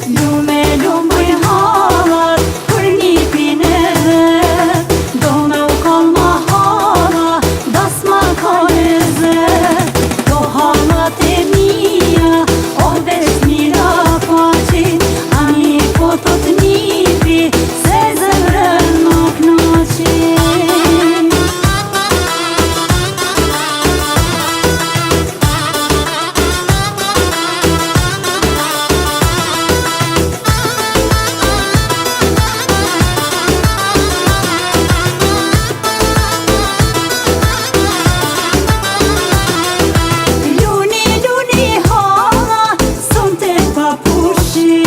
Lume lumbuj hallat për nipin e vet, do me u kall ma halla, das ma kall e zet. Do hallat e mija, o veç mira paci, ani po thot nipi, se zemrën ma knaqi. Luni halla, sonte pa pushi,